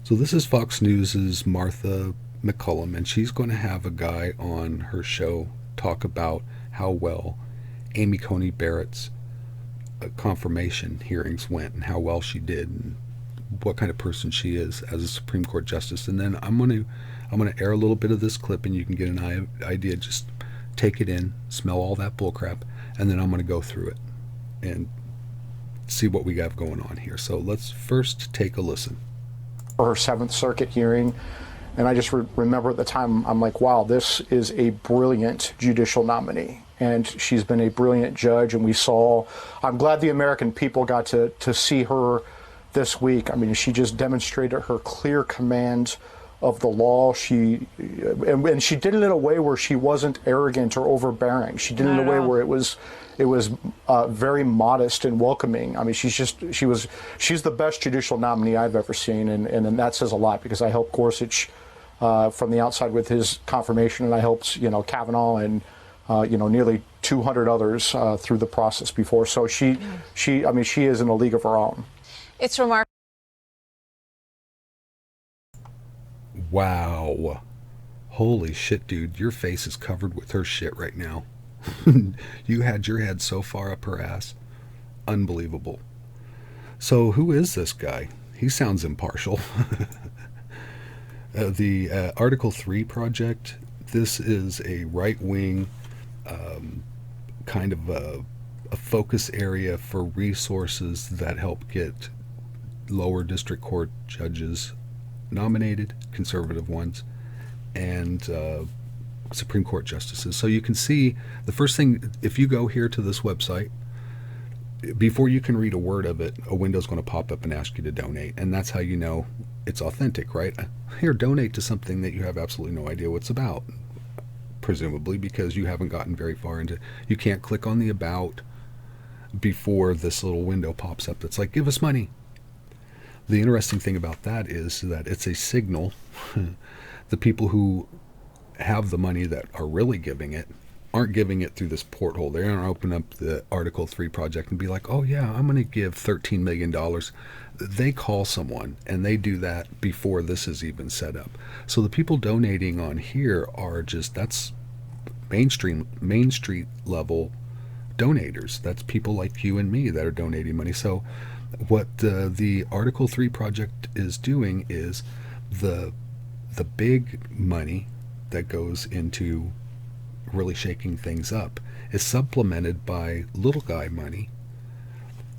So this is Fox News's Martha McCullum, and she's going to have a guy on her show talk about how well Amy Coney Barrett's confirmation hearings went and how well she did and what kind of person she is as a Supreme Court justice. And then I'm going to air a little bit of this clip, and you can get an idea. Just take it in, smell all that bullcrap, and then I'm going to go through it and see what we got going on here. So let's first take a listen. For her Seventh Circuit hearing, and I just remember at the time, I'm like, wow, this is a brilliant judicial nominee, and she's been a brilliant judge, and I'm glad the American people got to see her this week. I mean, she just demonstrated her clear command of the law. And she did it in a way where she wasn't arrogant or overbearing. She did it in a way where it was very modest and welcoming. I mean, she's the best judicial nominee I've ever seen, and that says a lot, because I helped Gorsuch from the outside with his confirmation, and I helped Kavanaugh and nearly 200 others through the process before. So she is in a league of her own. It's remarkable. Wow. Holy shit, dude. Your face is covered with her shit right now. You had your head so far up her ass. Unbelievable. So who is this guy? He sounds impartial. The Article 3 project, this is a right-wing kind of a focus area for resources that help get lower district court judges nominated, conservative ones, and Supreme Court justices. So you can see the first thing, if you go here to this website, before you can read a word of it, a window's going to pop up and ask you to donate, and that's how you know it's authentic, right? Here, donate to something that you have absolutely no idea what's about, presumably because you haven't gotten very far into. You can't click on the about before this little window pops up that's like, give us money. The interesting thing about that is that it's a signal. The people who have the money that are really giving it aren't giving it through this porthole. They're going to open up the Article 3 project and be like, oh yeah, I'm going to give $13 million. They call someone, and they do that before this is even set up. So the people donating on here are that's Main Street level donators. That's people like you and me that are donating money. So what the Article 3 project is doing is the big money that goes into really shaking things up is supplemented by little guy money,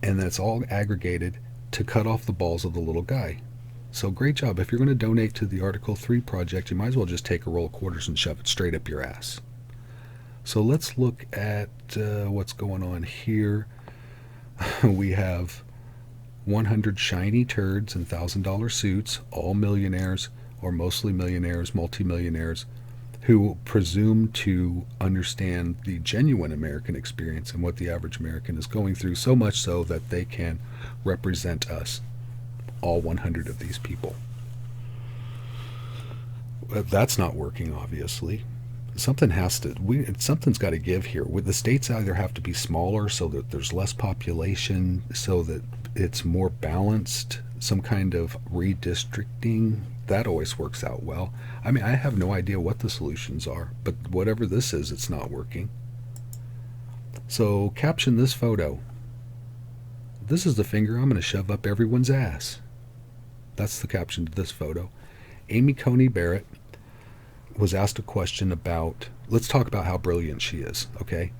and that's all aggregated to cut off the balls of the little guy. So great job. If you're going to donate to the Article 3 project, you might as well just take a roll of quarters and shove it straight up your ass. So let's look at what's going on here. We have 100 shiny turds in $1,000 suits, all millionaires or mostly millionaires, multimillionaires, who presume to understand the genuine American experience and what the average American is going through, so much so that they can represent us, all 100 of these people. That's not working, obviously. Something's got to give here. The states either have to be smaller so that there's less population, so that it's more balanced, some kind of redistricting. That always works out well. I mean, I have no idea what the solutions are, but whatever this is, it's not working. So caption this photo. This is the finger I'm going to shove up everyone's ass. That's the caption to this photo. Amy Coney Barrett was asked a question about, let's talk about how brilliant she is, okay?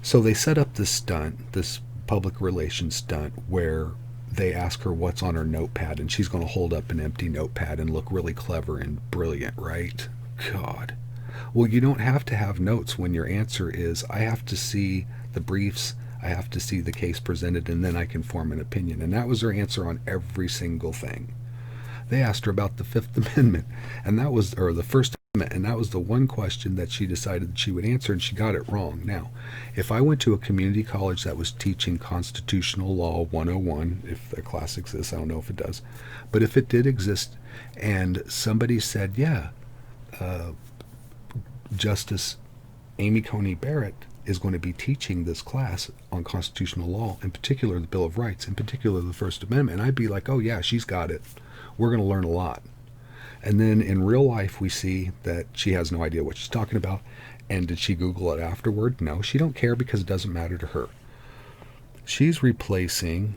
So they set up this stunt, this public relations stunt, where they ask her what's on her notepad, and she's going to hold up an empty notepad and look really clever and brilliant, right? God. Well, you don't have to have notes when your answer is, I have to see the briefs, I have to see the case presented, and then I can form an opinion. And that was her answer on every single thing. They asked her about the Fifth Amendment, and that was, or the First Amendment, and that was the one question that she decided that she would answer, and she got it wrong. Now, if I went to a community college that was teaching Constitutional Law 101, if the class exists, I don't know if it does, but if it did exist, and somebody said, yeah, Justice Amy Coney Barrett is going to be teaching this class on constitutional law, in particular the Bill of Rights, in particular the First Amendment, and I'd be like, oh yeah, she's got it. we're going to learn a lot. And then in real life, we see that she has no idea what she's talking about. And did she Google it afterward? No, she don't care because it doesn't matter to her. She's replacing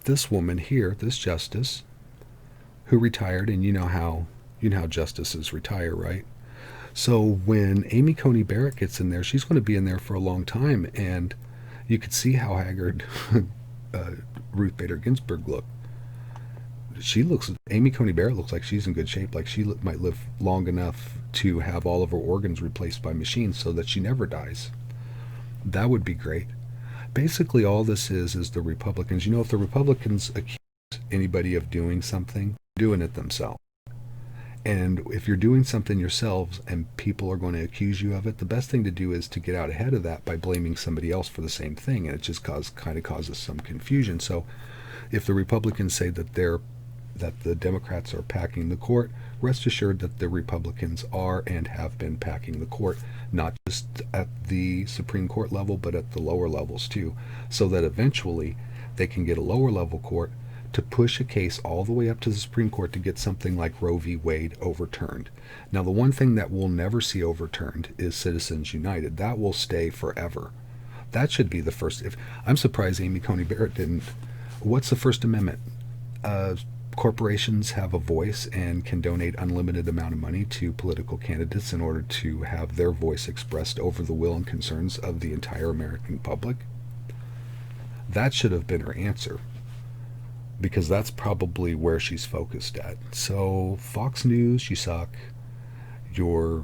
this woman here, this justice, who retired, and you know how justices retire, right? So when Amy Coney Barrett gets in there, she's going to be in there for a long time, and you could see how haggard Ruth Bader Ginsburg looked. Amy Coney Barrett looks like she's in good shape, like she might live long enough to have all of her organs replaced by machines so that she never dies. That would be great. Basically, all this is the Republicans. If the Republicans accuse anybody of doing something, doing it themselves. And if you're doing something yourselves and people are going to accuse you of it, the best thing to do is to get out ahead of that by blaming somebody else for the same thing, and it just kind of causes some confusion. So if the Republicans say that the Democrats are packing the court, rest assured that the Republicans are and have been packing the court, not just at the Supreme Court level, but at the lower levels too, so that eventually they can get a lower level court to push a case all the way up to the Supreme Court to get something like Roe v. Wade overturned. Now, the one thing that we'll never see overturned is Citizens United. That will stay forever. That should be the first. I'm surprised Amy Coney Barrett didn't. What's the First Amendment? Corporations have a voice and can donate unlimited amount of money to political candidates in order to have their voice expressed over the will and concerns of the entire American public. That should have been her answer, because that's probably where she's focused at. So Fox News, you suck. Your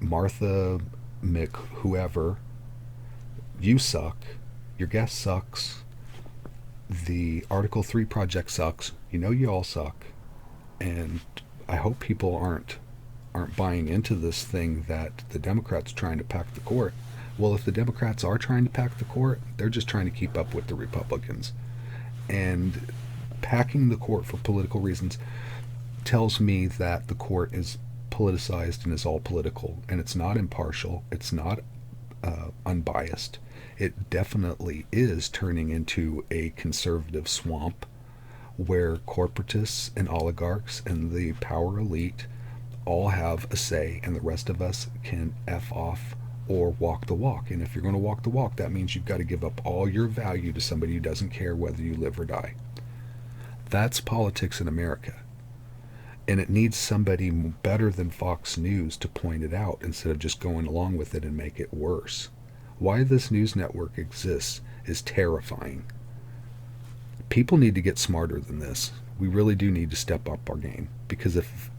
Martha Mick, whoever, you suck. Your guest sucks. The Article 3 project sucks. You all suck. And I hope people aren't buying into this thing that the Democrats are trying to pack the court. Well, if the Democrats are trying to pack the court, they're just trying to keep up with the Republicans. And packing the court for political reasons tells me that the court is politicized and is all political, and it's not impartial, it's not unbiased. It definitely is turning into a conservative swamp where corporatists and oligarchs and the power elite all have a say, and the rest of us can F off or walk the walk. And if you're going to walk the walk, that means you've got to give up all your value to somebody who doesn't care whether you live or die. That's politics in America. And it needs somebody better than Fox News to point it out instead of just going along with it and make it worse. Why this news network exists is terrifying. People need to get smarter than this. We really do need to step up our game. Because if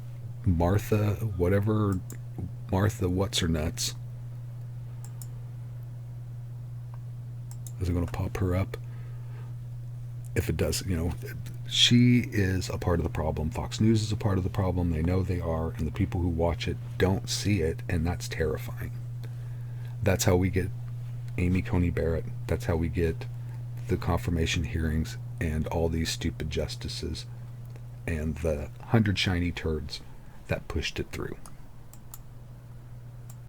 Martha what's her nuts, is it going to pop her up? If it does, she is a part of the problem. Fox News is a part of the problem. They know they are, and the people who watch it don't see it, and that's terrifying. That's how we get Amy Coney Barrett. That's how we get the confirmation hearings and all these stupid justices and the 100 shiny turds that pushed it through.